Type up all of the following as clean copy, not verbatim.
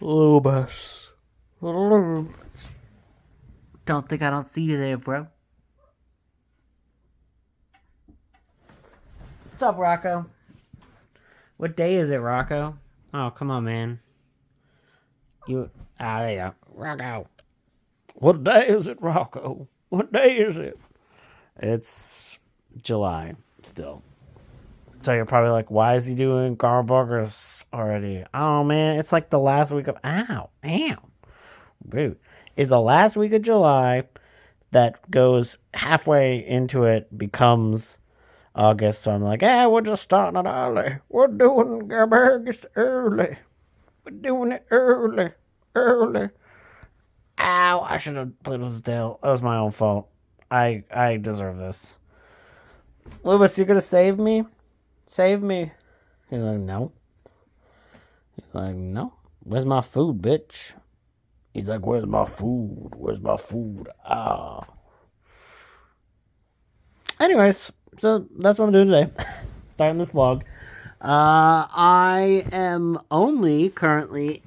Lubus. Don't think I don't see you there, bro. What's up, Rocco? What day is it, Rocco? Oh, come on, man. There you go. Rocco. What day is it, Rocco? What day is it? It's July, still. So you're probably like, why is he doing GarbAugust already? Oh, man, it's like the last week of... Ow. Dude. It's the last week of July that goes halfway into it, becomes August. So I'm like, we're just starting it early. We're doing GarbAugust early. We're doing it early. Ow, I should have played with his tail. That was my own fault. I deserve this. Lewis, you gonna save me? Save me. He's like, no. He's like, no. Where's my food, bitch? He's like, where's my food? Where's my food? Ah. Anyways, so that's what I'm doing today. Starting this vlog. I am only currently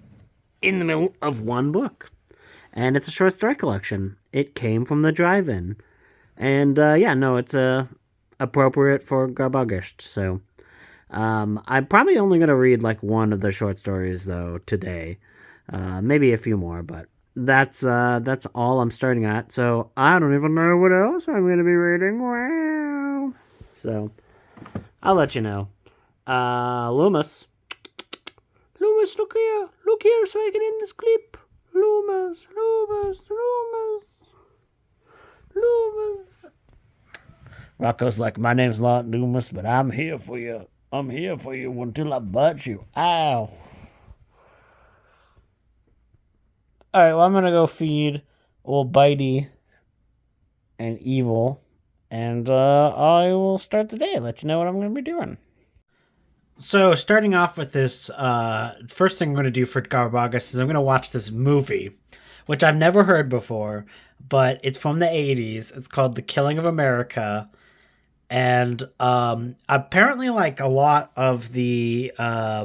in the middle of one book. And it's a short story collection. It came from the drive-in. And, it's appropriate for GarbAugust. So, I'm probably only going to read, like, one of the short stories, though, today. Maybe a few more, but that's all I'm starting at. So, I don't even know what else I'm going to be reading. Wow. So, I'll let you know. Loomis, look here. Look here so I can end this clip. Loomis. Rocco's like, my name's not Loomis, but I'm here for you. I'm here for you until I bite you. Ow. Alright, well, I'm gonna go feed old Bitey and Evil. And I will start the day. Let you know what I'm gonna be doing. So, starting off with this, first thing I'm going to do for GarbAugust is I'm going to watch this movie, which I've never heard before, but it's from the 80s. It's called The Killing of America. And apparently, like, a lot of the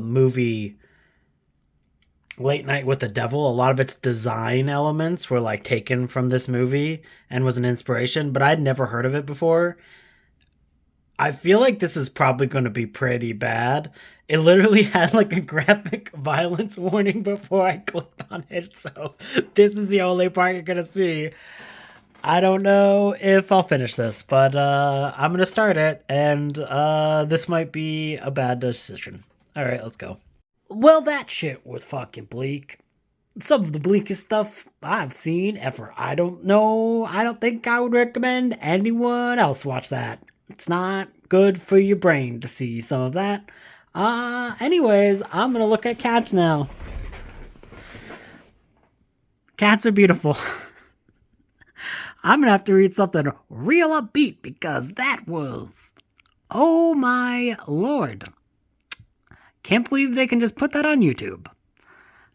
movie Late Night with the Devil, a lot of its design elements were, like, taken from this movie and was an inspiration, but I'd never heard of it before. I feel like this is probably going to be pretty bad. It literally had like a graphic violence warning before I clicked on it, so this is the only part you're going to see. I don't know if I'll finish this, but I'm going to start it, and this might be a bad decision. Alright, let's go. Well, that shit was fucking bleak. Some of the bleakest stuff I've seen ever. I don't think I would recommend anyone else watch that. It's not good for your brain to see some of that. Anyways, I'm gonna look at cats now. Cats are beautiful. I'm gonna have to read something real upbeat because that was... Oh my lord. Can't believe they can just put that on YouTube.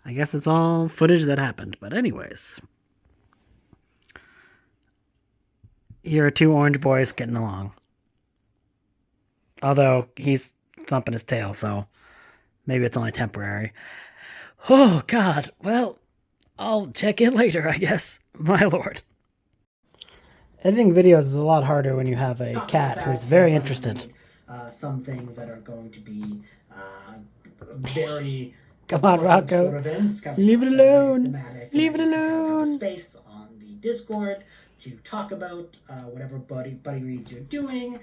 I guess it's all footage that happened, but anyways. Here are two orange boys getting along. Although, he's thumping his tail, so maybe it's only temporary. Oh, God. Well, I'll check in later, I guess. My lord. Editing videos is a lot harder when you have a cat who's very interested. Some things that are going to be very... Come on, Rocco. Leave it alone. Leave it alone. Space on the Discord to talk about whatever buddy reads you're doing.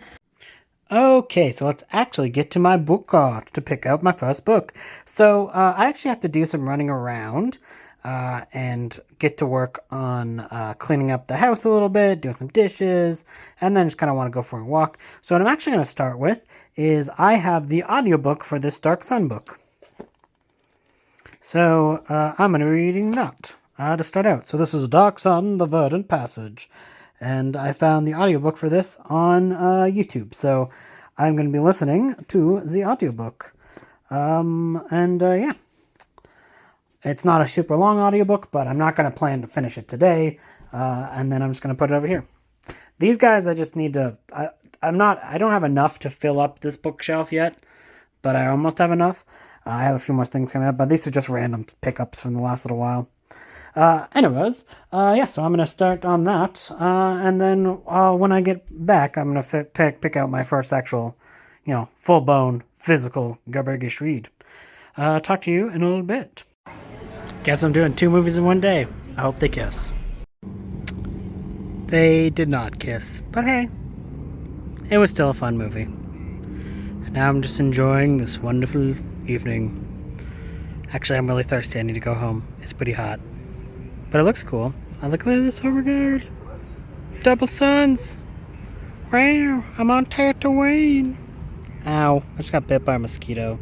Okay, so let's actually get to my book cart to pick out my first book. So I actually have to do some running around and get to work on cleaning up the house a little bit, doing some dishes, and then just kind of want to go for a walk. So what I'm actually going to start with is I have the audiobook for this Dark Sun book. So I'm going to be reading that to start out. So this is Dark Sun, The Verdant Passage. And I found the audiobook for this on YouTube. So I'm going to be listening to the audiobook. Yeah. It's not a super long audiobook, but I'm not going to plan to finish it today. And then I'm just going to put it over here. These guys, I just need to... I don't have enough to fill up this bookshelf yet, but I almost have enough. I have a few more things coming up, but these are just random pickups from the last little while. Anyways, yeah, so I'm gonna start on that, and then when I get back, I'm gonna pick out my first actual, full blown physical GarbAugust read. Talk to you in a little bit. Guess I'm doing 2 movies in one day. I hope they kiss. They did not kiss, but hey, it was still a fun movie. And now I'm just enjoying this wonderful evening. Actually, I'm really thirsty. I need to go home. It's pretty hot. But it looks cool. I look at this. Oh my god. Double suns. Wow, I'm on Tatooine. Ow, I just got bit by a mosquito.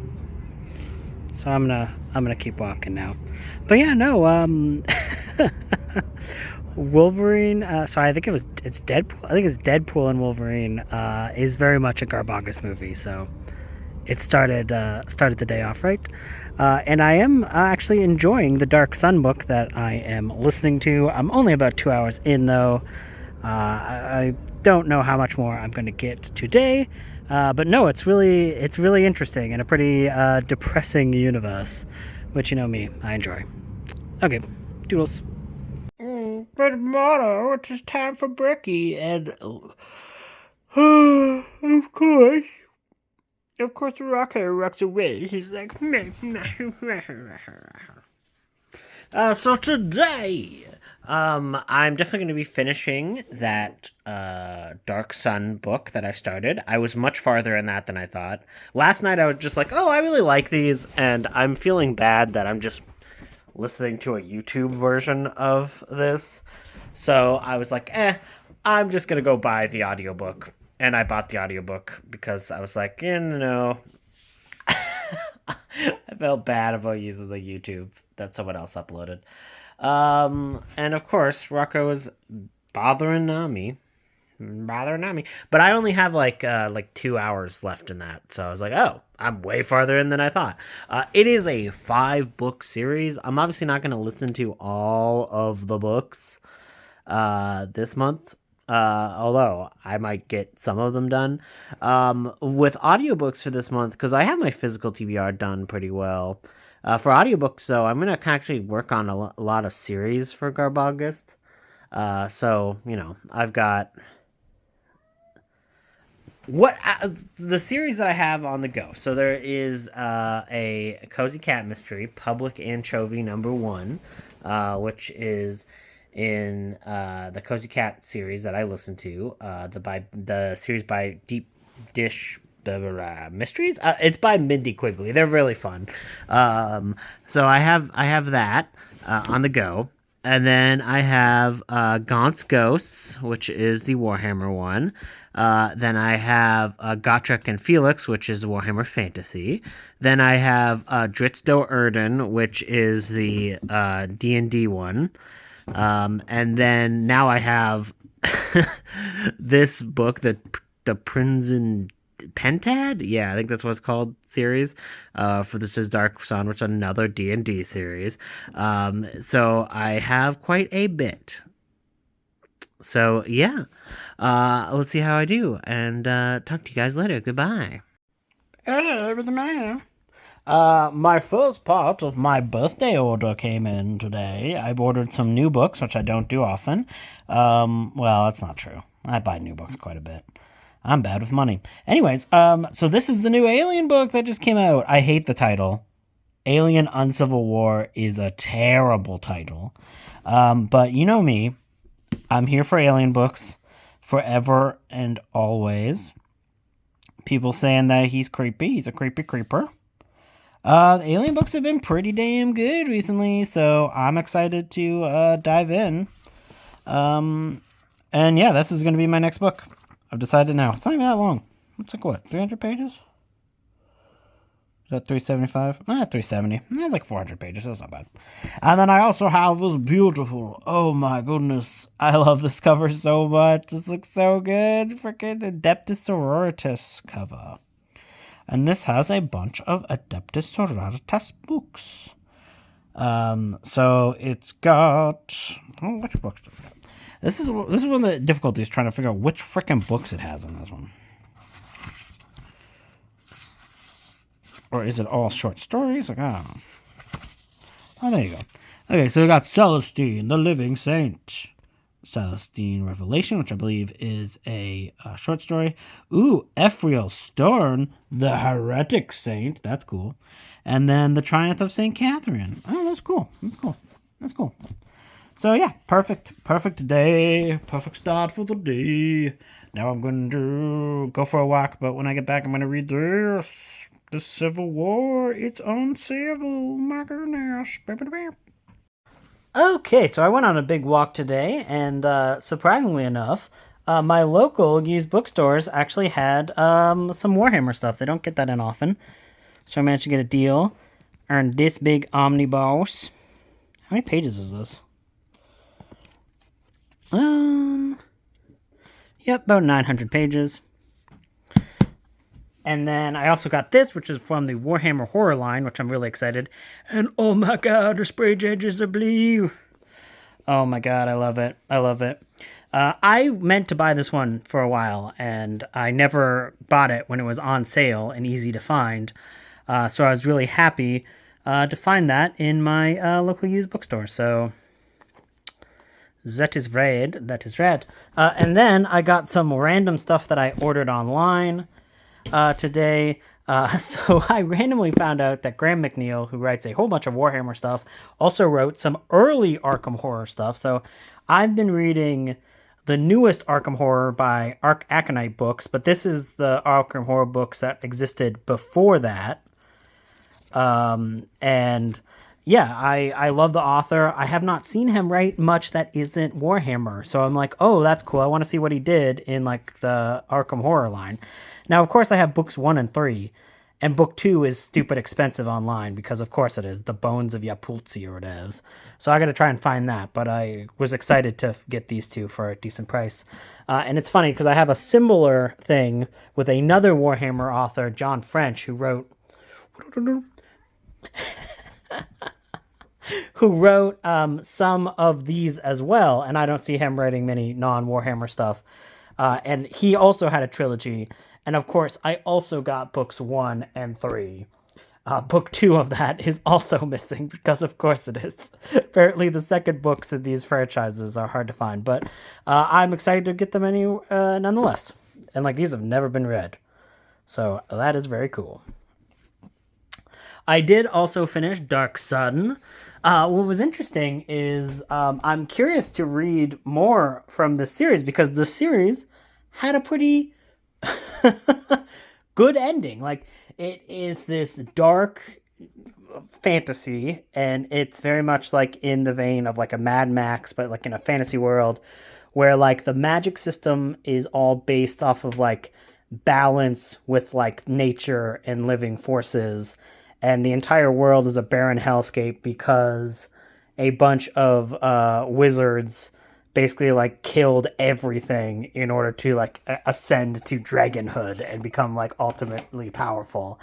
So I'm gonna keep walking now. But yeah, no, Wolverine, sorry, I think it's Deadpool. I think it's Deadpool and Wolverine, is very much a GarbAugust movie, so it started the day off right. And I am actually enjoying the Dark Sun book that I am listening to. I'm only about 2 hours in though. I don't know how much more I'm going to get today, but no, it's really interesting and a pretty depressing universe, which, you know me, I enjoy. Okay, doodles. But Mono, it's time for brekkie, and of course, Rocker walks away. He's like, meh, meh, meh, so today, I'm definitely going to be finishing that Dark Sun book that I started. I was much farther in that than I thought. Last night I was just like, oh, I really like these, and I'm feeling bad that I'm just listening to a YouTube version of this. So I was like, I'm just going to go buy the audiobook. And I bought the audiobook because I was like, I felt bad about using the YouTube that someone else uploaded. And of course, Rocco was bothering me. But I only have like 2 hours left in that. So I was like, oh, I'm way farther in than I thought. It is a 5-book series. I'm obviously not going to listen to all of the books this month. Although I might get some of them done. With audiobooks for this month, because I have my physical TBR done pretty well. For audiobooks, though, I'm going to actually work on a lot of series for GarbAugust. So, I've got the series that I have on the go. So there is a Cozy Cat Mystery, Public Anchovy #1, which is in the Cozy Cat series that I listen to, the series by Deep Dish Mysteries. It's by Mindy Quigley. They're really fun. So I have that on the go, and then I have Gaunt's Ghosts, which is the Warhammer one. Then I have Gotrek and Felix, which is Warhammer Fantasy. Then I have Dritz Do Erden, which is the D&D one. And then now I have this book, the Prinzen Pentad? Yeah, I think that's what it's called, series. For This Is Dark Sun, which is another D&D series. So I have quite a bit. So, yeah. Let's see how I do. And talk to you guys later. Goodbye. My first part of my birthday order came in today. I ordered some new books, which I don't do often. Well, that's not true. I buy new books quite a bit. I'm bad with money. Anyways, so this is the new Alien book that just came out. I hate the title. Alien Uncivil War is a terrible title. But you know me. I'm here for Alien books forever and always. People saying that he's creepy. He's a creepy creeper. The Alien books have been pretty damn good recently, so I'm excited to dive in. And yeah, this is going to be my next book. I've decided now. It's not even that long. It's like, what, 300 pages? Is that 375? 370. That's like 400 pages. That's not bad. And then I also have this beautiful, oh my goodness, I love this cover so much. This looks so good. Freaking Adeptus Sororitas cover. And this has a bunch of Adeptus Sororitas books. So it's got, which books does it have? This is one of the difficulties, trying to figure out which freaking books it has in this one. Or is it all short stories? Like, I don't know. Oh, there you go. Okay, so we got Celestine, the Living Saint. Celestine Revelation, which I believe is a short story. Ooh, Ephriel Stern, the Heretic Saint. That's cool. And then The Triumph of St. Catherine. Oh, that's cool. That's cool. So, yeah, perfect day. Perfect start for the day. Now I'm going to go for a walk, but when I get back, I'm going to read this. The Civil War. It's uncivil. My goodness. Okay, so I went on a big walk today, and surprisingly enough, my local used bookstores actually had some Warhammer stuff. They don't get that in often. So I managed to get a deal. Earned this big omnibus. How many pages is this? Yep, about 900 pages. And then I also got this, which is from the Warhammer Horror line, which I'm really excited. And oh my god, the spray edges are blue. Oh my god, I love it. I meant to buy this one for a while, and I never bought it when it was on sale and easy to find. So I was really happy to find that in my local used bookstore. So that is red. And then I got some random stuff that I ordered online today. So I randomly found out that Graham McNeil, who writes a whole bunch of Warhammer stuff, also wrote some early Arkham Horror stuff. So I've been reading the newest Arkham Horror by Aconite Books, but this is the Arkham Horror books that existed before that. And yeah, I love the author. I have not seen him write much that isn't Warhammer. So I'm like, oh, that's cool. I want to see what he did in like the Arkham Horror line. Now, of course, I have books 1 and 3, and book 2 is stupid expensive online because, of course, it is. The Bones of Yapultzi or whatever it is. So I got to try and find that, but I was excited to get these two for a decent price. And it's funny because I have a similar thing with another Warhammer author, John French, who wrote some of these as well, and I don't see him writing many non-Warhammer stuff. And he also had a trilogy. And of course, I also got books 1 and 3. Book 2 of that is also missing because, of course, it is. Apparently, the second books in these franchises are hard to find, but I'm excited to get them nonetheless. And like these have never been read, so that is very cool. I did also finish Dark Sun. What was interesting is I'm curious to read more from this series because the series had a pretty good ending. Like, it is this dark fantasy, and it's very much like in the vein of like a Mad Max, but like in a fantasy world where like the magic system is all based off of like balance with like nature and living forces, and the entire world is a barren hellscape because a bunch of wizards basically like killed everything in order to like ascend to dragonhood and become like ultimately powerful.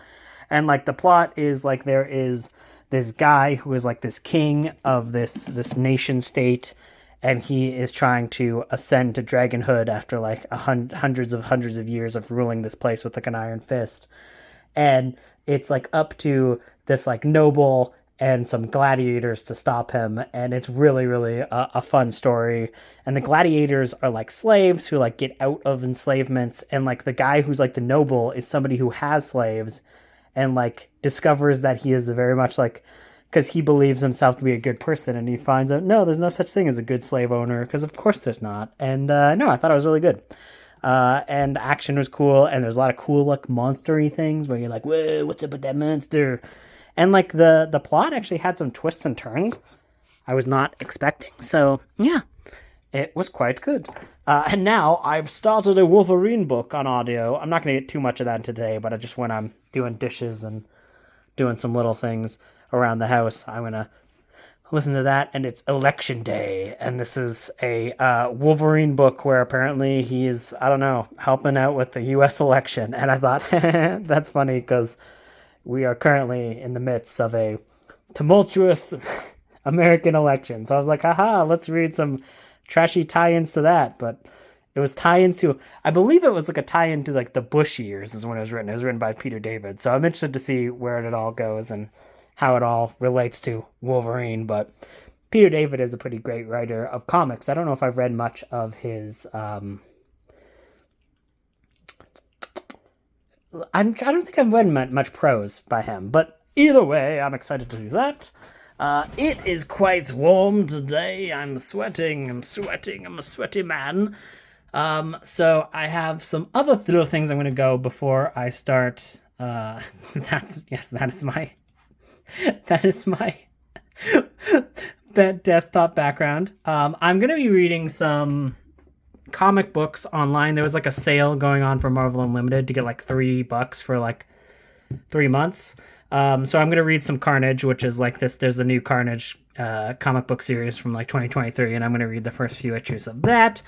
And like the plot is like there is this guy who is like this king of this nation state, and he is trying to ascend to dragonhood after like hundreds of years of ruling this place with like an iron fist. And it's like up to this like noble and some gladiators to stop him, and it's really a fun story. And the gladiators are like slaves who like get out of enslavements, and like the guy who's like the noble is somebody who has slaves and like discovers that he is very much like, because he believes himself to be a good person, and he finds out no, there's no such thing as a good slave owner, because of course there's not. And no, I thought it was really good. And the action was cool, and there's a lot of cool like monstery things where you're like, whoa, what's up with that monster? And like the plot actually had some twists and turns I was not expecting. So yeah, it was quite good. And now I've started a Wolverine book on audio. I'm not going to get too much of that today, but I just when I'm doing dishes and doing some little things around the house, I'm going to listen to that. And it's Election Day, and this is a Wolverine book where apparently he is, I don't know, helping out with the U.S. election. And I thought that's funny because we are currently in the midst of a tumultuous American election. So I was like, haha, let's read some trashy tie-ins to that. But It was tie-ins to, I believe it was like a tie-in to like the Bush years is when it was written. It was written by Peter David. So I'm interested to see where it all goes and how it all relates to Wolverine. But Peter David is a pretty great writer of comics. I don't know if I've read much of his. I don't think I've read much prose by him, but either way, I'm excited to do that. It is quite warm today. I'm sweating. I'm sweating. I'm a sweaty man. So I have some other little things I'm going to go before I start. That is my desktop background. I'm going to be reading some comic books online. There was like a sale going on for Marvel Unlimited to get like $3 for like 3 months. So I'm going to read some Carnage, which is like this. There's a new Carnage comic book series from like 2023, and I'm going to read the first few issues of that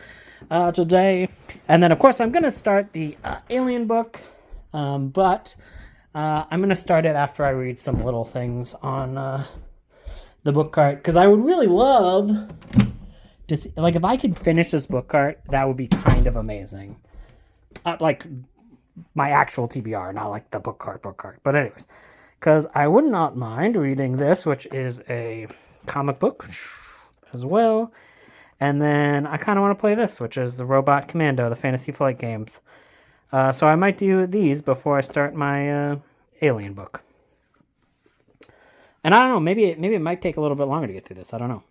today. And then, of course, I'm going to start the Alien book, but I'm going to start it after I read some little things on the book cart, because I would really love to see, like, if I could finish this book cart, that would be kind of amazing. Like, my actual TBR, not like the book cart. But anyways, because I would not mind reading this, which is a comic book as well. And then I kind of want to play this, which is the Robot Commando, the Fantasy Flight games. So I might do these before I start my Alien book. And I don't know, maybe it might take a little bit longer to get through this. I don't know.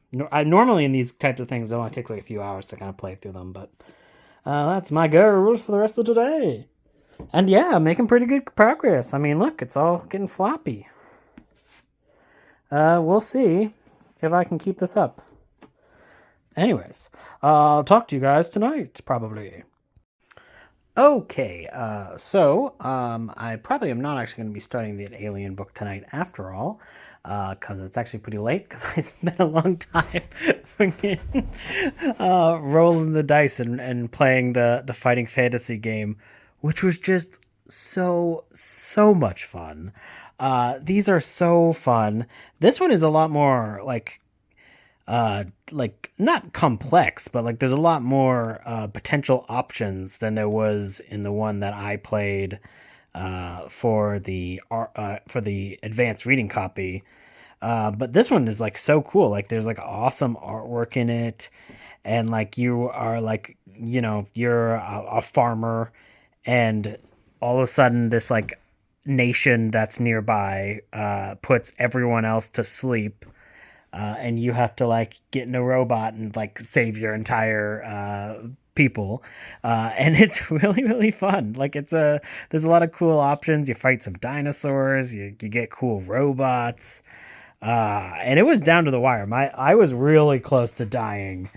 Normally in these types of things, it only takes like a few hours to kind of play through them. But that's my goals for the rest of today. And yeah, I'm making pretty good progress. I mean, look, it's all getting floppy. We'll see if I can keep this up. Anyways, I'll talk to you guys tonight, probably. Okay, so I probably am not actually going to be starting the Alien book tonight after all, because it's actually pretty late, because I spent a long time rolling the dice and playing the fighting fantasy game, which was just so much fun. These are so fun. This one is a lot more like not complex, but like there's a lot more potential options than there was in the one that I played for the advanced reading copy. But this one is like so cool. Like there's like awesome artwork in it, and like you are like, you know, you're a farmer, and all of a sudden this like nation that's nearby puts everyone else to sleep. And you have to like get in a robot and like save your entire people, and it's really fun. Like there's a lot of cool options. You fight some dinosaurs, you get cool robots, and it was down to the wire. I was really close to dying.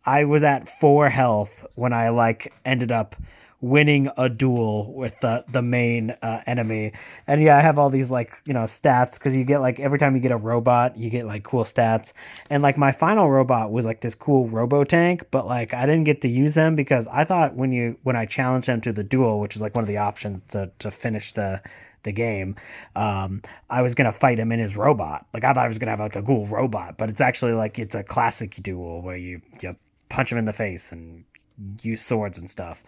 I was at 4 health when I like ended up winning a duel with the main enemy. And yeah, I have all these like, you know, stats, because you get like every time you get a robot you get like cool stats, and like my final robot was like this cool robo tank, but like I didn't get to use them because I thought when I challenged them to the duel, which is like one of the options to finish the game, I was gonna fight him in his robot. Like I thought I was gonna have like a cool robot, but it's actually like it's a classic duel where you punch him in the face and use swords and stuff.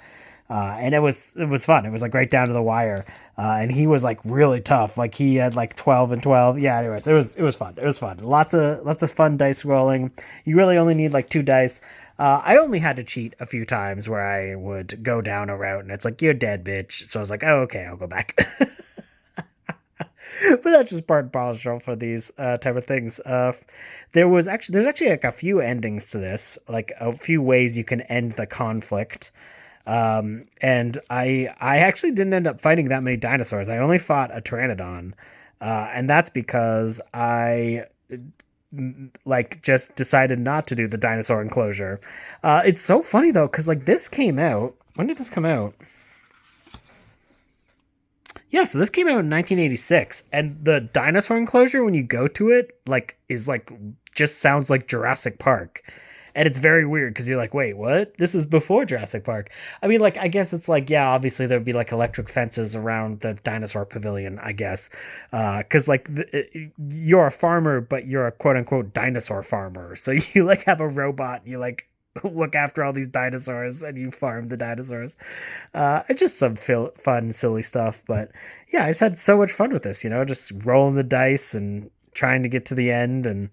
And it was fun. It was like right down to the wire. And he was like really tough. Like he had like 12 and 12. Yeah, anyways, it was fun. It was fun. Lots of fun dice rolling. You really only need like 2 dice. I only had to cheat a few times where I would go down a route and it's like, you're dead, bitch. So I was like, oh, okay, I'll go back. But that's just part and parcel for these type of things. There's actually like a few endings to this, like a few ways you can end the conflict. And I actually didn't end up fighting that many dinosaurs. I only fought a pteranodon, and that's because I like just decided not to do the dinosaur enclosure. It's so funny though, because like this came out. When did this come out? Yeah, so this came out in 1986, and the dinosaur enclosure, when you go to it, like is like just sounds like Jurassic Park. And it's very weird because you're like, wait, what? This is before Jurassic Park. I mean, like, I guess it's like, yeah, obviously there'd be like electric fences around the dinosaur pavilion, I guess. Because like you're a farmer, but you're a quote unquote dinosaur farmer. So you like have a robot, you like look after all these dinosaurs and you farm the dinosaurs. Just some fun, silly stuff. But yeah, I just had so much fun with this, just rolling the dice and trying to get to the end and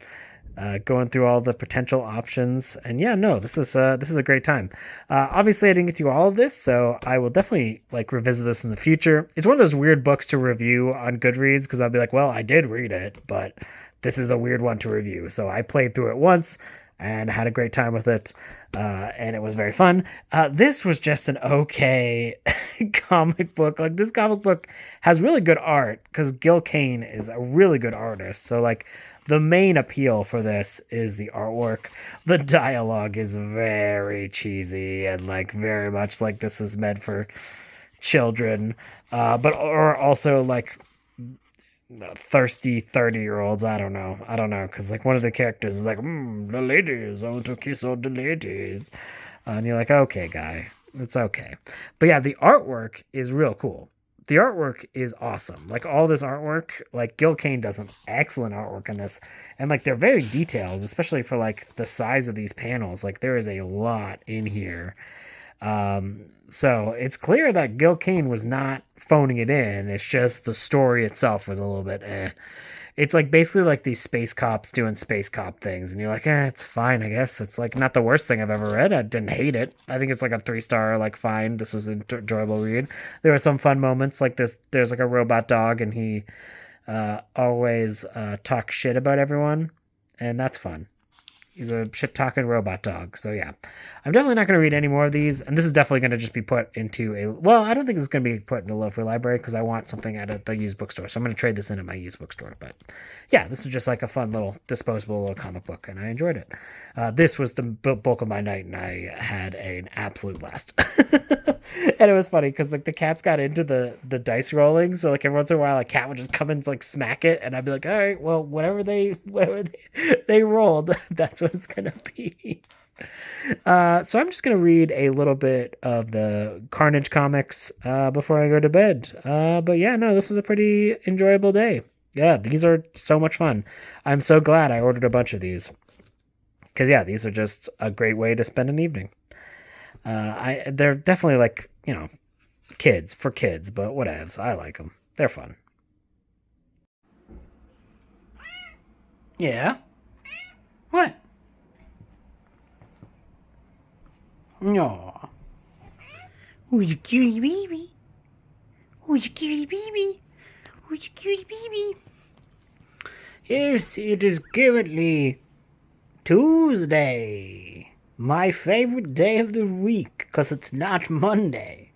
going through all the potential options. And yeah, no, this is a great time. Obviously, I didn't get through all of this, so I will definitely like revisit this in the future. It's one of those weird books to review on Goodreads because I'll be like, well, I did read it, but this is a weird one to review. So I played through it once and had a great time with it. And it was very fun. This was just an okay comic book. Like, this comic book has really good art because Gil Kane is a really good artist. So, like, the main appeal for this is the artwork. The dialogue is very cheesy and, like, very much like this is meant for children, or also, like, thirsty 30-year-olds. I don't know, because like one of the characters is like, the ladies, I want to kiss all the ladies, and you're like, okay, guy, it's okay. But yeah, the artwork is real cool. The artwork is awesome. Like, all this artwork, like, Gil Kane does an excellent artwork in this, and like, they're very detailed, especially for like the size of these panels. Like, there is a lot in here. So it's clear that Gil Kane was not phoning it in. It's just the story itself was a little bit eh. It's like basically like these space cops doing space cop things, and you're like, it's fine, I guess. It's like not the worst thing I've ever read. I didn't hate it. I think it's like a 3-star, like, fine. This was an enjoyable read. There were some fun moments, like this. There's like a robot dog, and he always talks shit about everyone, and that's fun. He's a shit talking robot dog. So yeah, I'm definitely not going to read any more of these. And this is definitely going to just be put into I don't think it's going to be put in a low-free library because I want something at the used bookstore. So I'm going to trade this in at my used bookstore. But yeah, this is just like a fun little disposable little comic book, and I enjoyed it. This was the bulk of my night, and I had an absolute blast. And it was funny because like the cats got into the dice rolling, so like every once in a while a cat would just come and like smack it, and I'd be like, all right, well, whatever they rolled, that's what it's gonna be. So I'm just gonna read a little bit of the Carnage comics before I go to bed. But yeah, no, this was a pretty enjoyable day. Yeah, these are so much fun. I'm so glad I ordered a bunch of these because yeah, these are just a great way to spend an evening. They're definitely like, kids, but whatevs. I like them. They're fun. Yeah. What? No. Who's a cutie baby? Who's a cutie baby? Who's a cutie baby? Yes, it is currently Tuesday. My favorite day of the week, because it's not Monday.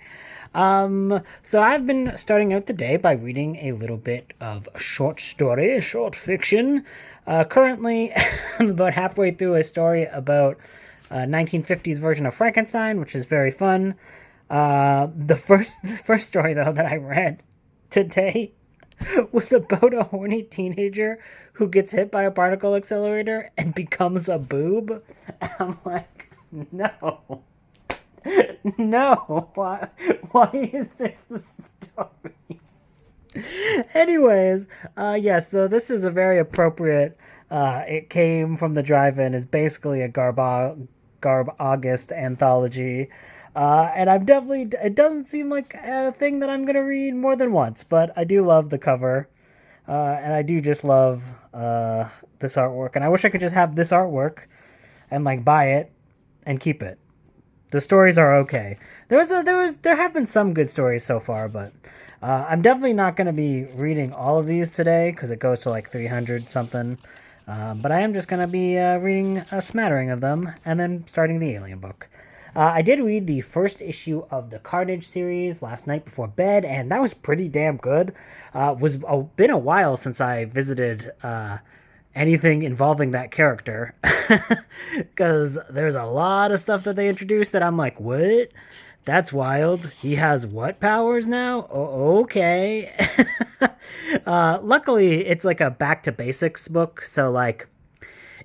So I've been starting out the day by reading a little bit of short fiction. Currently, I'm about halfway through a story about 1950s version of Frankenstein, which is very fun. The first story though that I read today was about a horny teenager who gets hit by a particle accelerator and becomes a boob. I'm like, no. No, why is this the story? Anyways, yes, though this is a very appropriate, it came from the drive-in, is basically a GarbAugust anthology. And it doesn't seem like a thing that I'm gonna read more than once, but I do love the cover. And I do just love, this artwork, and I wish I could just have this artwork and like buy it and keep it. The stories are okay. There have been some good stories so far, but I'm definitely not going to be reading all of these today because it goes to like 300 something. But I am just going to be reading a smattering of them and then starting the Alien book. I did read the first issue of the Carnage series last night before bed, and that was pretty damn good. Been a while since I visited anything involving that character, because there's a lot of stuff that they introduced that I'm like, what? That's wild. He has what powers now? Oh, okay. Luckily, it's like a back to basics book, so like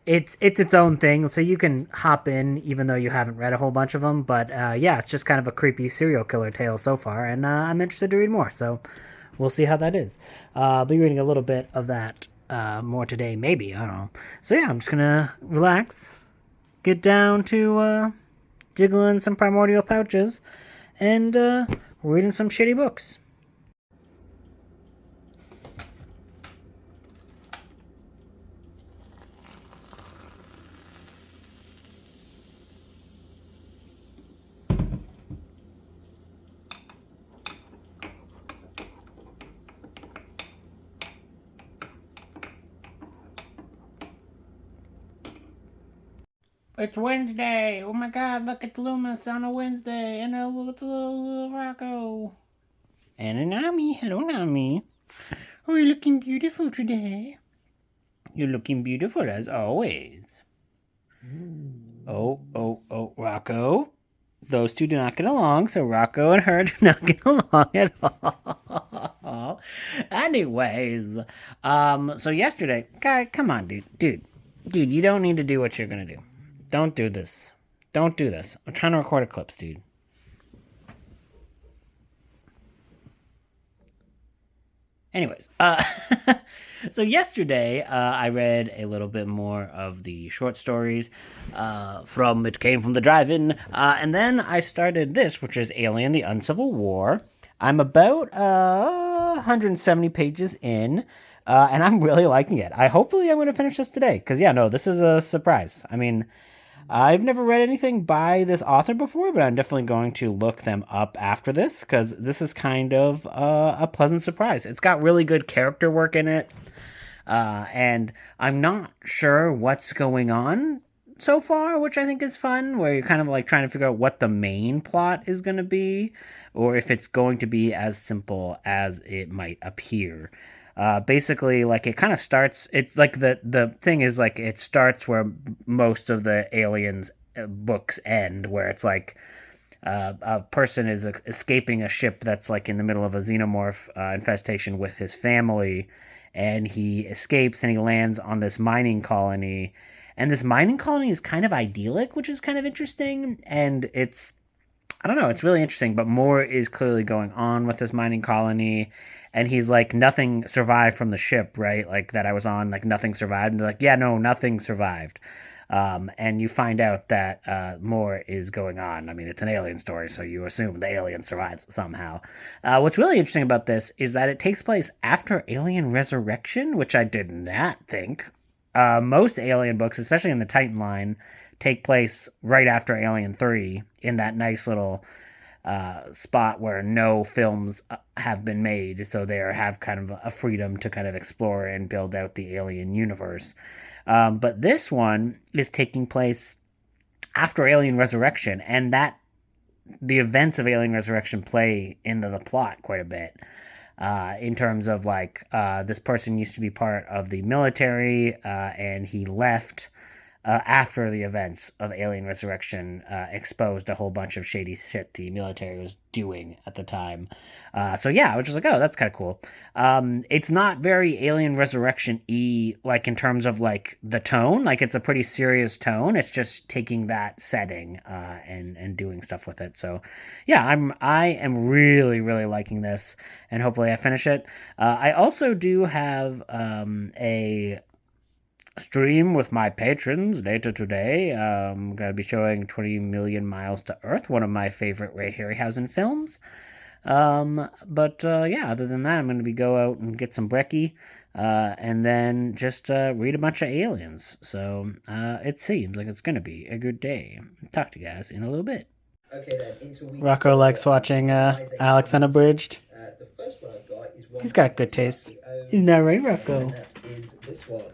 it's its own thing, so you can hop in even though you haven't read a whole bunch of them. But yeah, it's just kind of a creepy serial killer tale so far, and I'm interested to read more. So we'll see how that is. I'll be reading a little bit of that more today, maybe. I don't know. So yeah, I'm just gonna relax, get down to jiggling some primordial pouches and reading some shitty books. It's Wednesday. Oh my god, look at Loomis on a Wednesday. And look at little Rocco. And Nami. Hello, Nami. Oh, you're looking beautiful today. You're looking beautiful as always. Oh, Rocco. Those two do not get along, so Rocco and her do not get along at all. Anyways, so yesterday, guy, come on, dude, you don't need to do what you're gonna do. Don't do this. Don't do this. I'm trying to record a clips, dude. Anyways, so yesterday I read a little bit more of the short stories from It Came from the Drive-In, and then I started this, which is Alien: The Uncivil War. I'm about 170 pages in, and I'm really liking it. Hopefully I'm going to finish this today, because this is a surprise. I mean, I've never read anything by this author before, but I'm definitely going to look them up after this because this is kind of a pleasant surprise. It's got really good character work in it, and I'm not sure what's going on so far, which I think is fun, where you're kind of like trying to figure out what the main plot is going to be, or if it's going to be as simple as it might appear. Basically, like, it kind of starts, it's like the thing is, like, it starts where most of the Aliens books end, where it's like a person is escaping a ship that's like in the middle of a xenomorph infestation with his family, and he escapes and he lands on this mining colony, and this mining colony is kind of idyllic, which is kind of interesting, and I don't know, it's really interesting, but more is clearly going on with this mining colony. And he's like, nothing survived from the ship, right? Like, that I was on, like, nothing survived. And they're like, yeah, no, nothing survived. And you find out that more is going on. I mean, it's an alien story, so you assume the alien survives somehow. What's really interesting about this is that it takes place after Alien Resurrection, which I did not think. Most Alien books, especially in the Titan line, take place right after Alien 3 in that nice little spot where no films have been made, so they have kind of a freedom to kind of explore and build out the Alien universe. But this one is taking place after Alien Resurrection, and that the events of Alien Resurrection play into the plot quite a bit. In terms of, like, this person used to be part of the military, and he left after the events of Alien Resurrection exposed a whole bunch of shady shit the military was doing at the time. So yeah, I was just like, oh, that's kind of cool. It's not very Alien Resurrection-y, like, in terms of, like, the tone. Like, it's a pretty serious tone. It's just taking that setting and doing stuff with it. So yeah, I am really, really liking this, and hopefully I finish it. I also do have a stream with my patrons later today. I'm going to be showing 20 Million Miles to Earth, one of my favorite Ray Harryhausen films. But other than that, I'm going to go out and get some brekkie, and then just read a bunch of Aliens. So it seems like it's going to be a good day. Talk to you guys in a little bit. Okay, then, into week Rocco four, likes watching Alex Unabridged. The first one I've got is one. He's got good taste. Isn't that right, Rocco? And that is this one.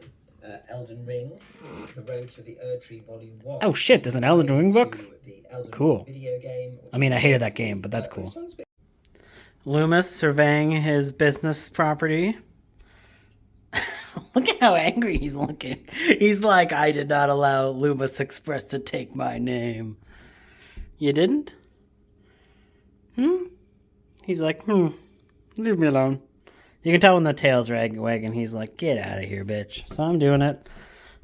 Elden Ring, The Road to the Erdtree Volume 1. Oh shit, there's an Elden Ring book? Cool. Video game, I mean, I hated that game, but that's cool. Loomis surveying his business property. Look at how angry he's looking. He's like, I did not allow Loomis Express to take my name. You didn't? He's like, leave me alone. You can tell when the tail's wagging, he's like, get out of here, bitch. So I'm doing it.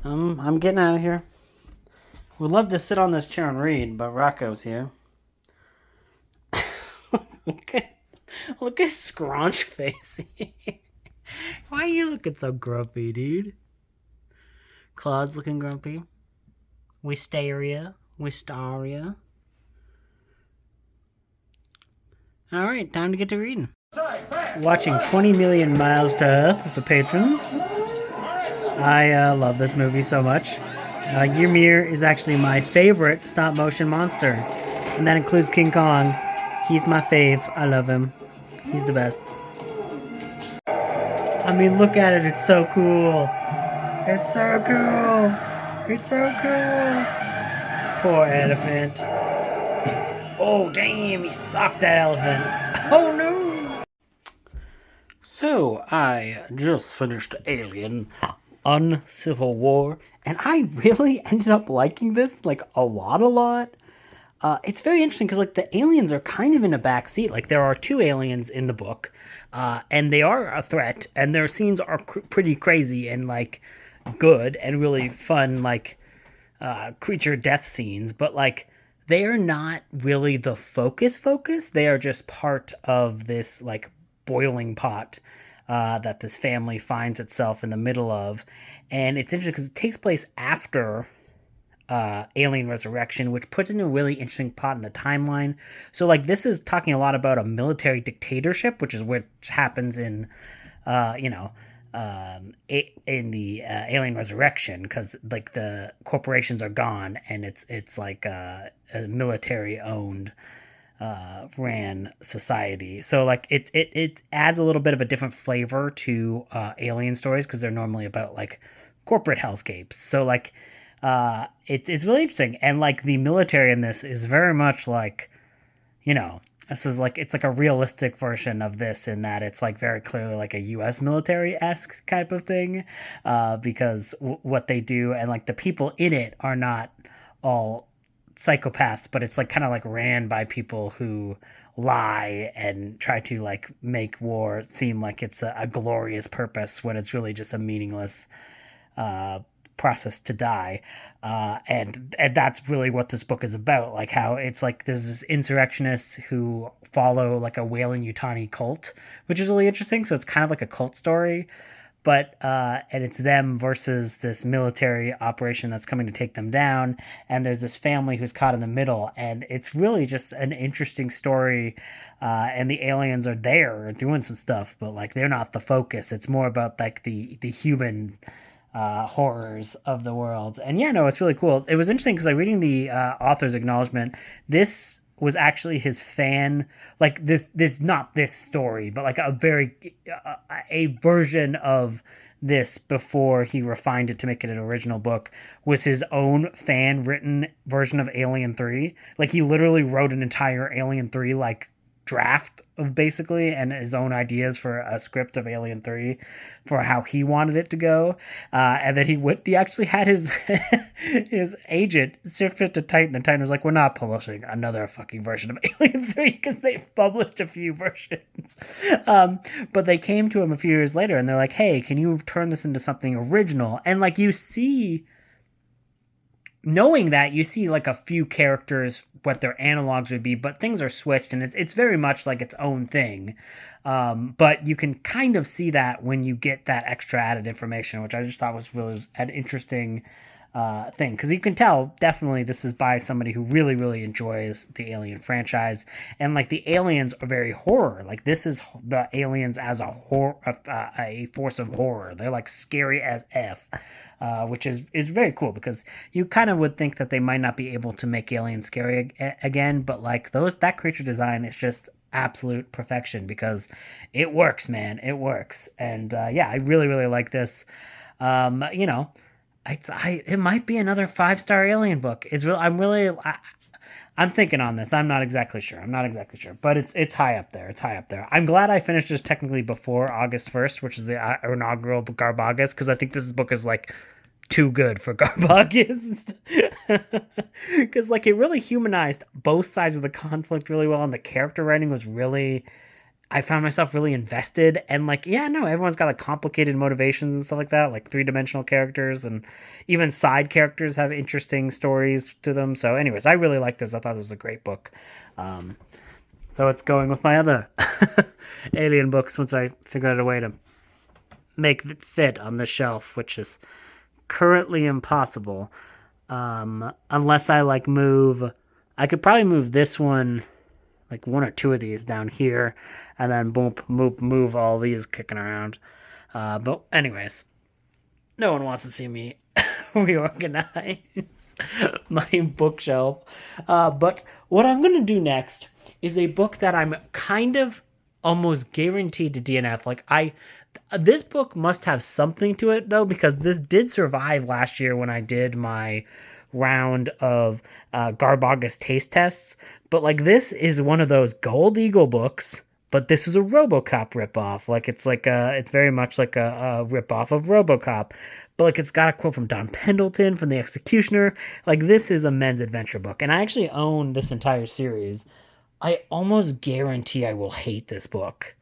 I'm getting out of here. Would love to sit on this chair and read, but Rocco's here. Look at scraunch face. Why are you looking so grumpy, dude? Claude's looking grumpy. Wistaria. Alright, time to get to reading. Watching 20 Million Miles to Earth with the patrons. I love this movie so much. Ymir is actually my favorite stop motion monster, and that includes King Kong. He's my fave. I love him. He's the best. I mean, look at it. It's so cool. It's so cool. It's so cool. Poor elephant. Oh, damn. He socked that elephant. Oh, no. So, I just finished Alien Uncivil War, and I really ended up liking this, like, a lot. It's very interesting because, like, the aliens are kind of in a back seat. Like, there are two aliens in the book, and they are a threat, and their scenes are pretty crazy and, like, good and really fun, like, creature death scenes, but, like, they are not really the focus. They are just part of this, like, boiling pot that this family finds itself in the middle of. And it's interesting because it takes place after Alien Resurrection, which puts in a really interesting pot in the timeline. So, like, this is talking a lot about a military dictatorship, which is what happens in, in the Alien Resurrection, because, like, the corporations are gone and it's like a military owned ran society. So, like, it adds a little bit of a different flavor to alien stories because they're normally about, like, corporate hellscapes. So, like, it's really interesting, and, like, the military in this is very much like, this is like, it's like a realistic version of this in that it's, like, very clearly like a U.S. military-esque type of thing, because what they do, and, like, the people in it are not all psychopaths, but it's, like, kind of like ran by people who lie and try to, like, make war seem like it's a glorious purpose when it's really just a meaningless process to die. And that's really what this book is about. Like, how it's like there's insurrectionists who follow, like, a Weyland-Yutani cult, which is really interesting. So it's kind of like a cult story, but and it's them versus this military operation that's coming to take them down. And there's this family who's caught in the middle, and it's really just an interesting story. And the aliens are there doing some stuff, but, like, they're not the focus. It's more about, like, the human horrors of the world. And yeah, no, it's really cool. It was interesting because, like, reading the author's acknowledgement, this was actually his fan, like, this not this story, but, like, a version of this before he refined it to make it an original book, was his own fan written version of Alien 3. Like, he literally wrote an entire Alien 3, like, draft of, basically, and his own ideas for a script of Alien 3 for how he wanted it to go. And then he actually had his his agent shift it to Titan, and Titan was like, we're not publishing another fucking version of Alien 3 because they've published a few versions. But they came to him a few years later and they're like, hey, can you turn this into something original? And, like, you see, knowing that, you see, like, a few characters, what their analogs would be, but things are switched, and it's very much like its own thing. But you can kind of see that when you get that extra added information, which I just thought was really an interesting thing, because you can tell definitely this is by somebody who really enjoys the Alien franchise, and, like, the aliens are very horror. Like, this is the aliens as a a force of horror. They're, like, scary as F. Which is very cool, because you kind of would think that they might not be able to make aliens scary again, but, like, that creature design is just absolute perfection because it works, man. It works. And yeah, I really like this. It might be another 5-star Alien book. I'm thinking on this. I'm not exactly sure, but it's high up there. I'm glad I finished this technically before August 1st, which is the inaugural GarbAugust, because I think this book is, like, too good for GarbAugust. Because, like, it really humanized both sides of the conflict really well, and the character writing was really, I found myself really invested, and, like, yeah, no, everyone's got, like, complicated motivations and stuff like that, like 3-dimensional characters, and even side characters have interesting stories to them. So anyways, I really like this. I thought this was a great book. So it's going with my other Alien books once I figured out a way to make it fit on the shelf, which is currently impossible. Unless I like move, I could probably move this one, like one or two of these down here, and then boom, move all these kicking around. But anyways, no one wants to see me reorganize my bookshelf. But what I'm gonna do next is a book that I'm kind of almost guaranteed to DNF. This book must have something to it though, because this did survive last year when I did my round of GarbAugust taste tests. But like this is one of those Gold Eagle books, but this is a RoboCop ripoff. It's very much like a ripoff of RoboCop. But like it's got a quote from Don Pendleton from The Executioner. Like this is a men's adventure book, and I actually own this entire series. I almost guarantee I will hate this book.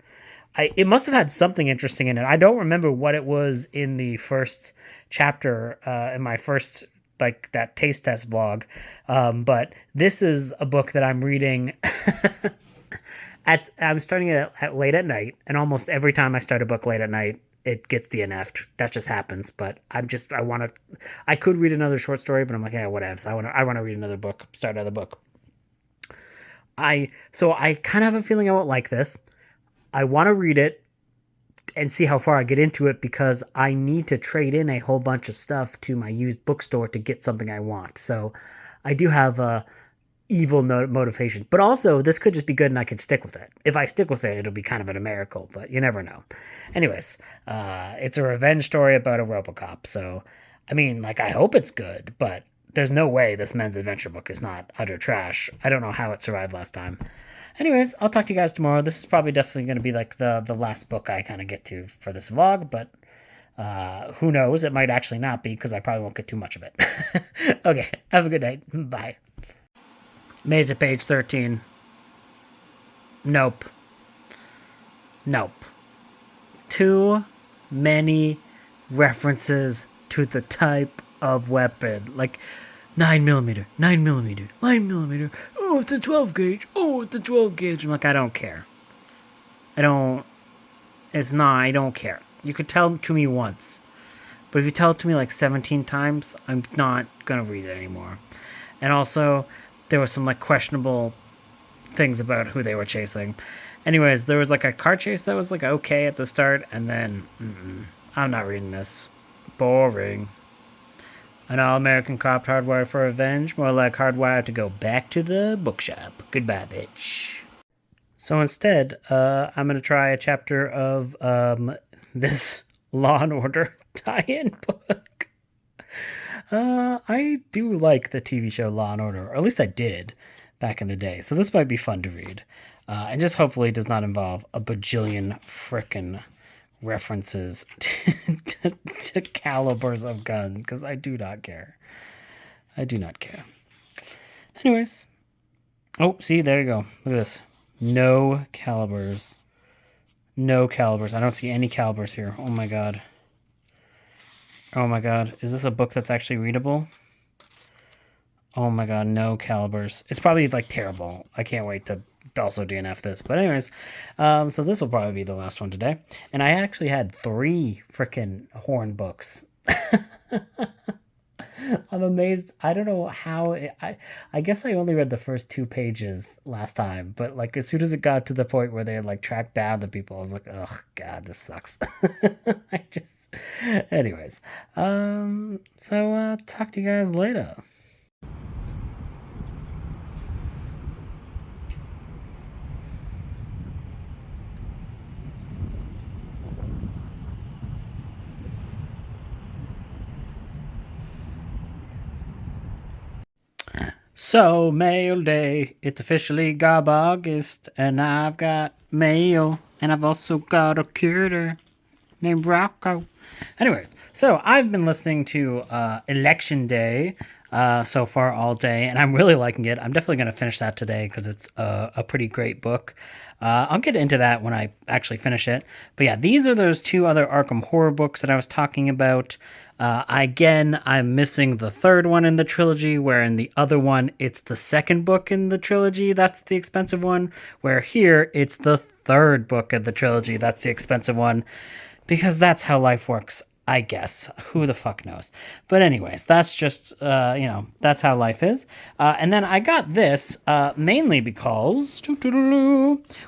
It must have had something interesting in it. I don't remember what it was in the first chapter in my first like that taste test vlog, but this is a book that I'm reading. I'm starting it at late at night, and almost every time I start a book late at night, it gets DNF'd. That just happens. But I want to. I could read another short story, but I'm like, yeah, whatever. So I want to read another book. Start another book. I kind of have a feeling I won't like this. I want to read it and see how far I get into it because I need to trade in a whole bunch of stuff to my used bookstore to get something I want. So I do have a evil motivation, but also this could just be good and I could stick with it. If I stick with it, it'll be kind of a miracle, but you never know. Anyways, it's a revenge story about a RoboCop. So, I mean, like I hope it's good, but there's no way this men's adventure book is not utter trash. I don't know how it survived last time. Anyways, I'll talk to you guys tomorrow. This is probably definitely going to be like the last book I kind of get to for this vlog, but who knows? It might actually not be because I probably won't get too much of it. Okay, have a good night. Bye. Made it to page 13. Nope. Too many references to the type of weapon. Like 9mm, 9mm, 9mm. Oh, it's a 12 gauge. Oh, it's a 12 gauge. I'm like, I don't care. I don't care. You could tell it to me once. But if you tell it to me like 17 times, I'm not going to read it anymore. And also, there was some like questionable things about who they were chasing. Anyways, there was like a car chase that was like okay at the start, and then I'm not reading this. Boring. An all-American cop hardwired for revenge, more like hardwired to go back to the bookshop. Goodbye, bitch. So instead, I'm gonna try a chapter of this Law and Order tie-in book. I do like the TV show Law and Order, or at least I did back in the day. So this might be fun to read, and just hopefully does not involve a bajillion frickin' references to calibers of guns, because I do not care. I do not care. Anyways. Oh, see, there you go. Look at this. No calibers. No calibers. I don't see any calibers here. Oh my god. Oh my god. Is this a book that's actually readable? Oh my god, no calibers. It's probably like terrible. I can't wait to also DNF this. But anyways, so this will probably be the last one today. And I actually had 3 freaking horn books. I'm amazed. I don't know how I guess I only read the first 2 pages last time, but like as soon as it got to the point where they had like tracked down the people, I was like, oh god, this sucks. Anyways, so talk to you guys later. So, mail day. It's officially GarbAugust, and I've got mail, and I've also got a critter named Rocco. Anyways, so I've been listening to Election Day so far all day, and I'm really liking it. I'm definitely going to finish that today because it's a pretty great book. I'll get into that when I actually finish it. But yeah, these are those 2 other Arkham horror books that I was talking about. Again, I'm missing the 3rd one in the trilogy, where in the other one, it's the 2nd book in the trilogy. That's the expensive one. Where here, it's the 3rd book of the trilogy. That's the expensive one. Because that's how life works. I guess. Who the fuck knows? But anyways, that's just that's how life is. And then I got this mainly because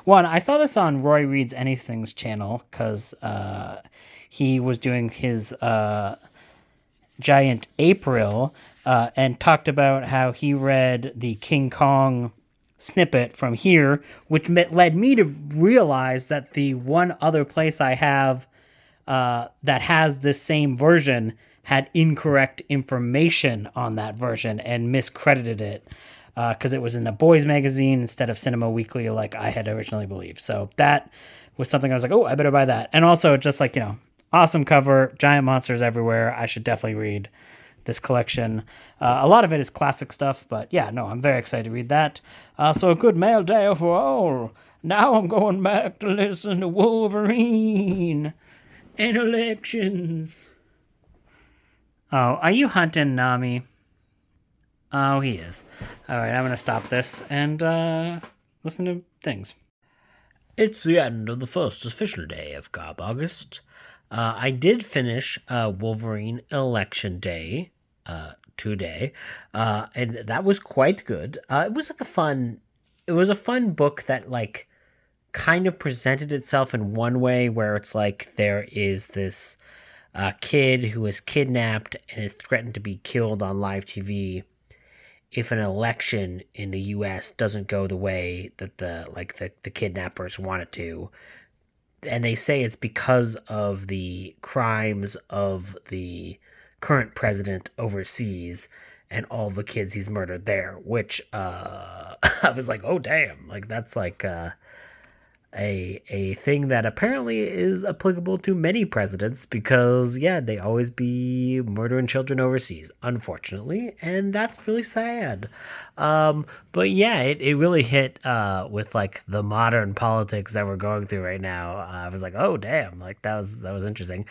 one, I saw this on Roy Reads Anything's channel because he was doing his giant April and talked about how he read the King Kong snippet from here, which led me to realize that the one other place I have that has this same version had incorrect information on that version and miscredited it because it was in a boys magazine instead of Cinema Weekly like I had originally believed. So that was something I was like, oh, I better buy that. And also just like, awesome cover, giant monsters everywhere. I should definitely read this collection. A lot of it is classic stuff, but yeah, no, I'm very excited to read that. So a good mail day overall. Now I'm going back to listen to Wolverine and elections. Oh, are you hunting Nami? Oh, he is. All right, I'm going to stop this and listen to things. It's the end of the first official day of GarbAugust. I did finish Wolverine Election Day today, and that was quite good. It was like it was a fun book that like kind of presented itself in one way where it's like there is this kid who is kidnapped and is threatened to be killed on live TV if an election in the U.S. doesn't go the way that the kidnappers want it to. And they say it's because of the crimes of the current president overseas and all the kids he's murdered there, which I was like, oh damn, like that's like a thing that apparently is applicable to many presidents because yeah, they always be murdering children overseas, unfortunately, and that's really sad. But yeah, it really hit with like the modern politics that we're going through right now. I was like, oh damn, like that was interesting.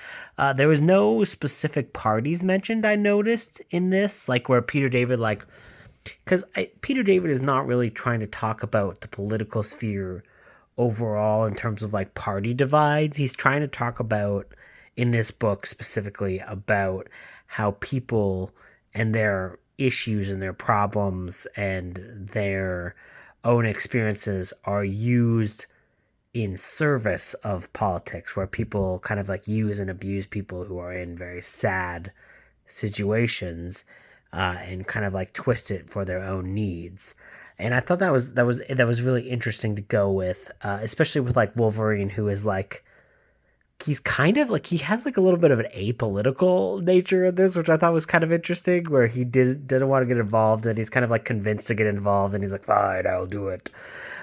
There was no specific parties mentioned. I noticed in this, like where Peter David like, because Peter David is not really trying to talk about the political sphere overall in terms of like party divides. He's trying to talk about in this book specifically about how people and their issues and their problems and their own experiences are used in service of politics, where people kind of like use and abuse people who are in very sad situations and kind of like twist it for their own needs. And I thought that was really interesting to go with, especially with like Wolverine, who is like he's kind of like he has like a little bit of an apolitical nature of this, which I thought was kind of interesting, where he didn't want to get involved, and he's kind of like convinced to get involved, and he's like, fine, I'll do it.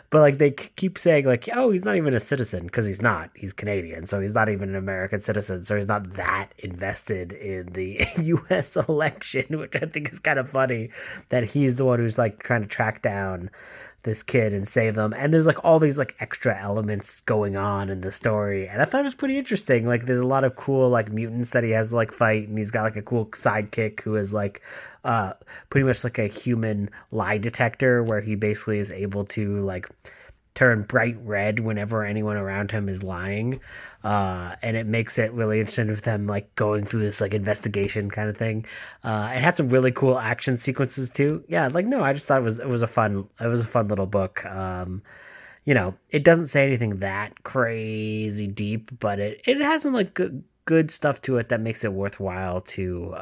But like they keep saying like, oh, he's not even a citizen because he's not. He's Canadian, so he's not even an American citizen, so he's not that invested in the U.S. election, which I think is kind of funny that he's the one who's like trying to track down this kid and save them. And there's like all these like extra elements going on in the story, and I thought it was pretty interesting. Like there's a lot of cool like mutants that he has to like fight, and he's got like a cool sidekick who is like pretty much like a human lie detector, where he basically is able to like turn bright red whenever anyone around him is lying. And it makes it really interesting with them like going through this like investigation kind of thing. It had some really cool action sequences too. Yeah, like no, I just thought it was a fun little book. It doesn't say anything that crazy deep, but it has some like good stuff to it that makes it worthwhile to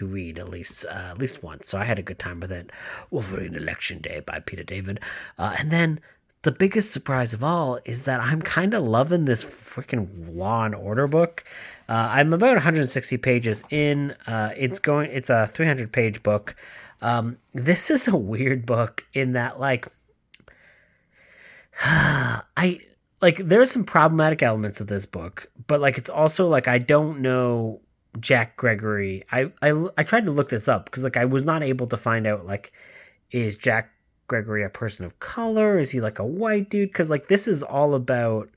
read at least once. So I had a good time with it. Wolverine Election Day by Peter David, and then the biggest surprise of all is that I'm kind of loving this freaking Law and Order book. I'm about 160 pages in. It's a 300-page book. This is a weird book in that like I like there's some problematic elements of this book, but like it's also like I don't know Jack Gregory. I tried to look this up because like I was not able to find out like is Jack Gregory a person of color? Is he like a white dude? Because like this is all about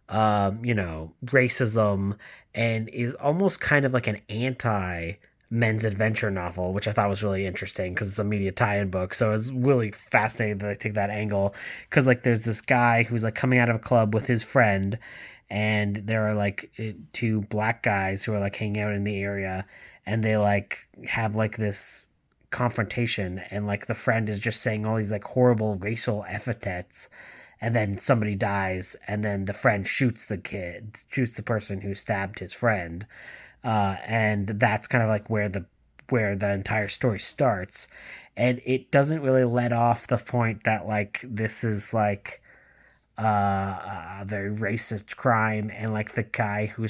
racism, and is almost kind of like an anti men's adventure novel, which I thought was really interesting because it's a media tie-in book. So it's really fascinating that I take that angle, because like there's this guy who's like coming out of a club with his friend, and there are like two black guys who are like hanging out in the area, and they like have like this confrontation, and like the friend is just saying all these like horrible racial epithets, and then somebody dies, and then the friend shoots the person who stabbed his friend, and that's kind of like where the entire story starts, and it doesn't really let off the point that like this is like a very racist crime, and like the guy who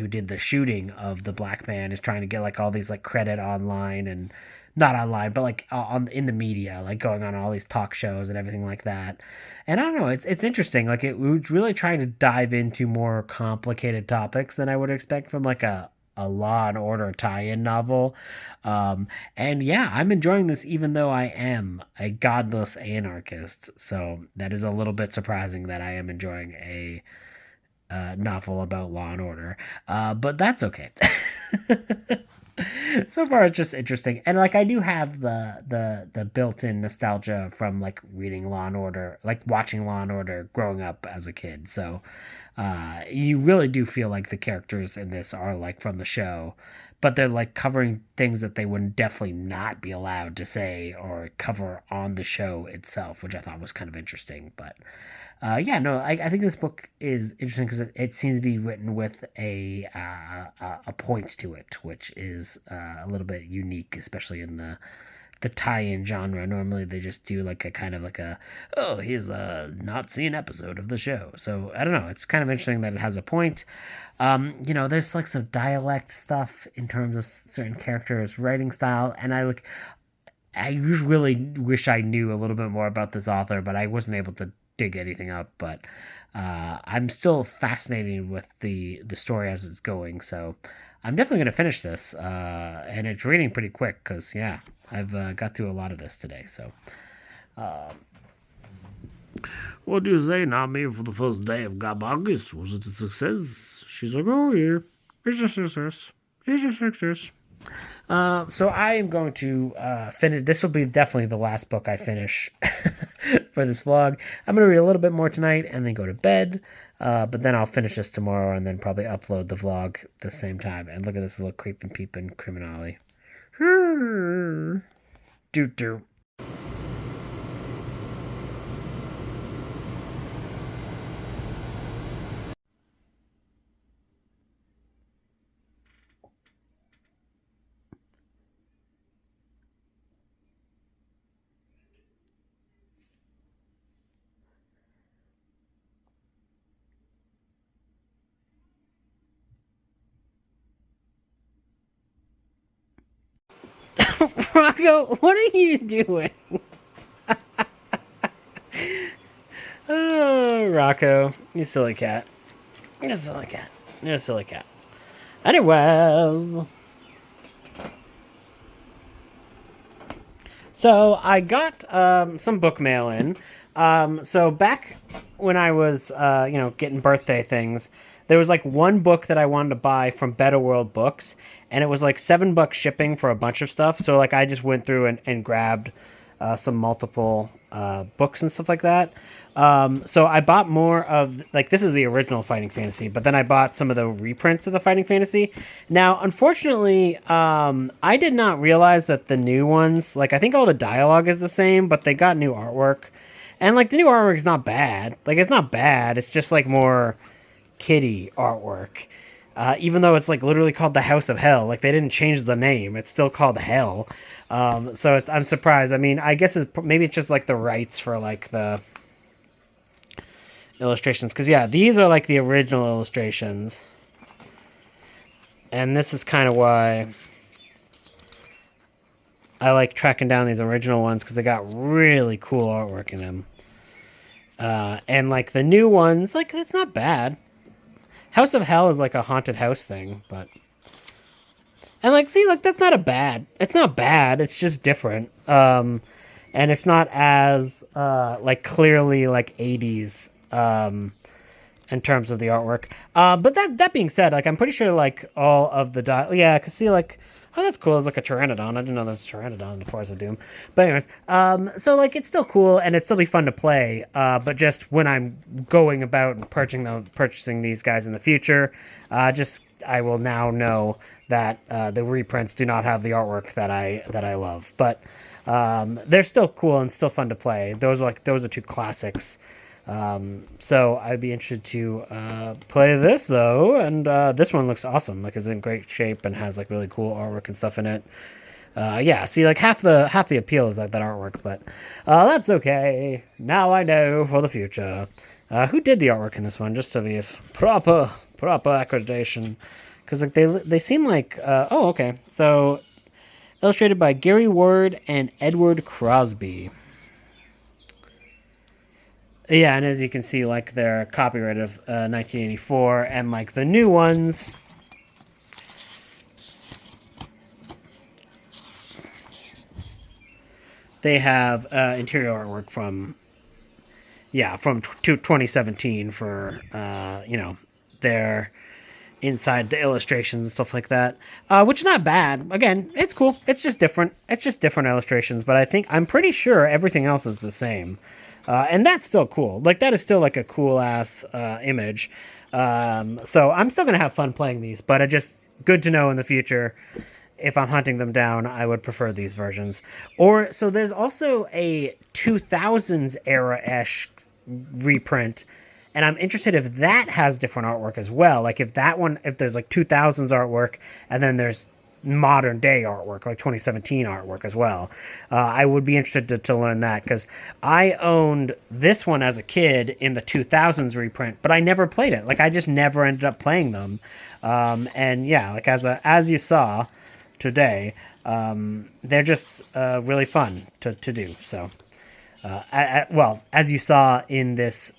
did the shooting of the black man is trying to get like all these like credit online, and not online but like on in the media, like going on all these talk shows and everything like that. And I don't know, it's interesting, like it was really trying to dive into more complicated topics than I would expect from like a Law and Order tie-in novel. And yeah, I'm enjoying this even though I am a godless anarchist. So that is a little bit surprising that I am enjoying a novel about Law and Order. But that's okay. So far it's just interesting, and like I do have the built-in nostalgia from like reading Law and Order, like watching Law and Order growing up as a kid. So you really do feel like the characters in this are like from the show, but they're like covering things that they would definitely not be allowed to say or cover on the show itself, which I thought was kind of interesting. But yeah, no, I think this book is interesting because it seems to be written with a point to it, which is a little bit unique, especially in the tie-in genre. Normally, they just do like a kind of like a, oh, here's a not seen episode of the show. So I don't know. It's kind of interesting that it has a point. There's like some dialect stuff in terms of certain characters' writing style, and I really wish I knew a little bit more about this author, but I wasn't able to dig anything up. But I'm still fascinated with the story as it's going, so I'm definitely going to finish this. And it's reading pretty quick because, yeah, I've got through a lot of this today. So, what do you say, Nami, for the first day of GarbAugust? Was it a success? She's like, oh, yeah, it's a success. It's a success. So I am going to finish. This will be definitely the last book I finish for this vlog. I'm going to read a little bit more tonight and then go to bed. But then I'll finish this tomorrow and then probably upload the vlog at the same time. And look at this little creeping peeping criminale. Doot doot. Rocco, what are you doing? Oh, Rocco, you silly cat. You're a silly cat. You're a silly cat. Anyways. So I got some book mail in. So back when I was, getting birthday things, there was like one book that I wanted to buy from Better World Books, and it was like $7 shipping for a bunch of stuff. So like I just went through and grabbed some multiple books and stuff like that. So I bought more of, like, this is the original Fighting Fantasy, but then I bought some of the reprints of the Fighting Fantasy. Now, unfortunately, I did not realize that the new ones, like, I think all the dialogue is the same, but they got new artwork. And, like, the new artwork is not bad. Like, it's not bad. It's just, like, more kiddie artwork. Even though it's, like, literally called the House of Hell. Like, they didn't change the name. It's still called Hell. So I'm surprised. I mean, I guess maybe it's just, like, the rights for, like, the illustrations, because yeah, these are like the original illustrations, and this is kind of why I like tracking down these original ones, because they got really cool artwork in them. And like the new ones, like, it's not bad. House of Hell is like a haunted house thing, but, and like, see, like, that's not it's not bad, it's just different. And it's not as like clearly like 80s in terms of the artwork. But that being said, like, I'm pretty sure like all of the yeah, I can see like Oh, that's cool. It's like a pteranodon. I didn't know there was a pteranodon in the Forest of Doom. But anyways, so like it's still cool and it's still be fun to play. But just when I'm going about and purchasing these guys in the future, just I will now know that the reprints do not have the artwork that I love. But they're still cool and still fun to play. Those are two classics. So I'd be interested to play this though, and this one looks awesome. Like it's in great shape and has like really cool artwork and stuff in it. Yeah, see, like half the appeal is like that artwork, but that's okay. Now I know for the future. Who did the artwork in this one? Just to be proper accreditation, because like they seem like oh okay. So illustrated by Gary Ward and Edward Crosby. Yeah, and as you can see, like they're copyright of 1984, and like the new ones, they have interior artwork from 2017 for their inside the illustrations and stuff like that, which is not bad. Again, it's cool. It's just different. It's just different illustrations, but I'm pretty sure everything else is the same. And that's still cool. Like that is still like a cool ass image. So I'm still gonna have fun playing these, but it just good to know in the future if I'm hunting them down, I would prefer these versions. Or so there's also a 2000s era ish reprint, and I'm interested if that has different artwork as well. Like if there's like 2000s artwork, and then there's modern day artwork, like 2017 artwork as well. I would be interested to learn that because I owned this one as a kid in the 2000s reprint, but I never played it. Like I just never ended up playing them. And yeah, like as you saw today, they're just really fun to do. So, well, as you saw in this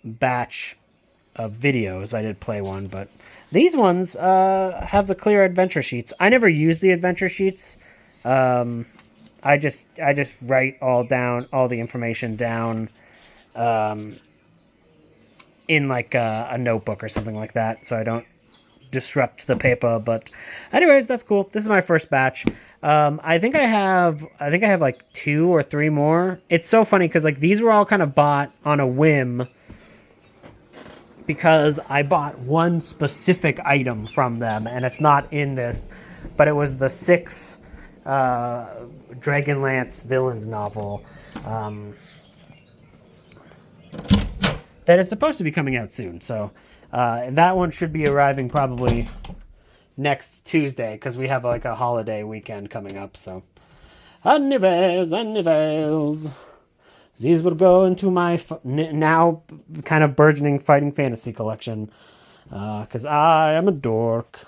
batch of videos, I did play one, but these ones have the clear adventure sheets. I never use the adventure sheets. I just write all the information down in like a notebook or something like that, so I don't disrupt the paper. But anyways, that's cool. This is my first batch. I think I have like 2 or 3 more. It's so funny because like these were all kind of bought on a whim because I bought one specific item from them, and it's not in this, but it was the 6th Dragonlance villains novel that is supposed to be coming out soon. So that one should be arriving probably next Tuesday because we have like a holiday weekend coming up. So anyways, these will go into my now kind of burgeoning fighting fantasy collection because I am a dorkasons.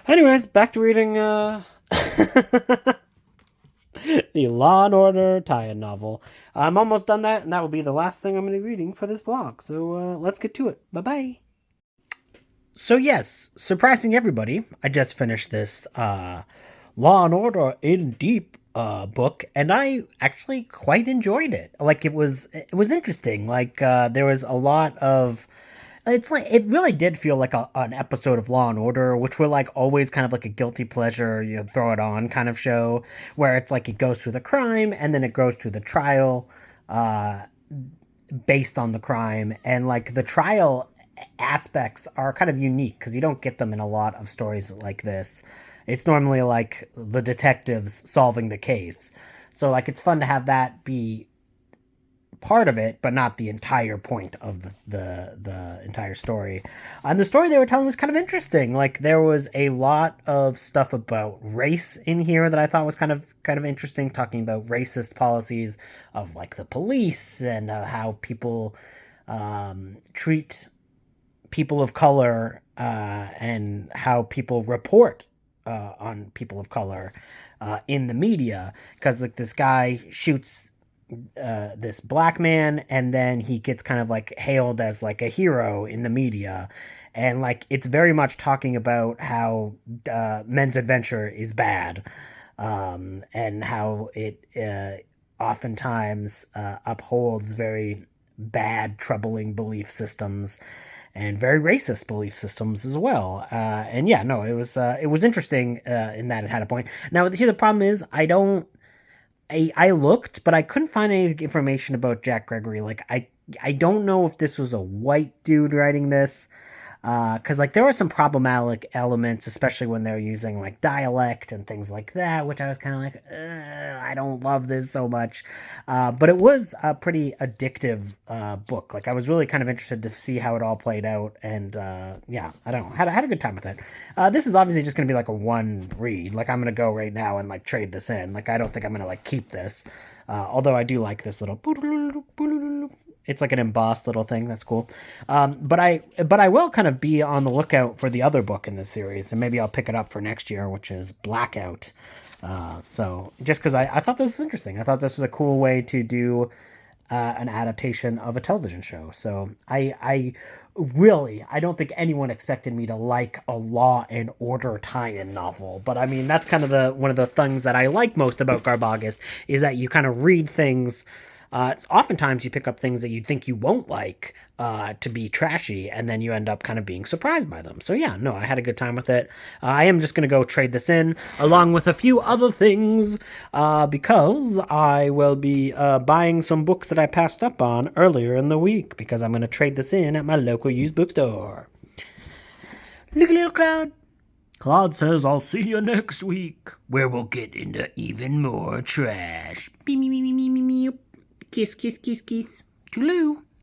Anyways, back to reading the Law and Order tie-in novel. I'm almost done that, and that will be the last thing I'm going to be reading for this vlog. So let's get to it. Bye-bye. So yes, surprising everybody, I just finished this Law and Order in Deep book, and I actually quite enjoyed it. Like it was interesting. Like there was a lot of it's like it really did feel like an episode of Law and Order, which were like always kind of like a guilty pleasure, you throw it on kind of show, where it's like it goes through the crime and then it goes through the trial, based on the crime, and like the trial aspects are kind of unique because you don't get them in a lot of stories like this. It's normally like the detectives solving the case, so like it's fun to have that be part of it, but not the entire point of the entire story. And the story they were telling was kind of interesting. Like there was a lot of stuff about race in here that I thought was kind of interesting, talking about racist policies of like the police and how people treat people of color and how people report on people of color in the media, because like this guy shoots this black man, and then he gets kind of like hailed as like a hero in the media, and like it's very much talking about how men's adventure is bad, and how it oftentimes upholds very bad, troubling belief systems, and very racist belief systems as well. And yeah, no, it was interesting in that it had a point. Now here the problem is I looked, but I couldn't find any information about Jack Gregory. Like I don't know if this was a white dude writing this, because like there were some problematic elements, especially when they're using like dialect and things like that, which I was kind of like, I don't love this so much. But it was a pretty addictive book. Like I was really kind of interested to see how it all played out, and yeah, I don't know, had a good time with it. This is obviously just gonna be like a one read. Like I'm gonna go right now and like trade this in. Like I don't think I'm gonna like keep this. Although I do like this little, it's like an embossed little thing. That's cool. But I will kind of be on the lookout for the other book in this series, and maybe I'll pick it up for next year, which is Blackout. So just because I thought this was interesting, I thought this was a cool way to do an adaptation of a television show. So I really, I don't think anyone expected me to like a Law and Order tie-in novel, but I mean that's kind of the one of the things that I like most about GarbAugust is that you kind of read things. Oftentimes you pick up things that you think you won't like to be trashy, and then you end up kind of being surprised by them. So yeah, no, I had a good time with it. I am just going to go trade this in along with a few other things because I will be buying some books that I passed up on earlier in the week because I'm going to trade this in at my local used bookstore. Look, little Cloud. Claude says I'll see you next week, where we'll get into even more trash. Beep, beep, beep, beep, beep, beep. Kiss, kiss, kiss, kiss. Toodaloo.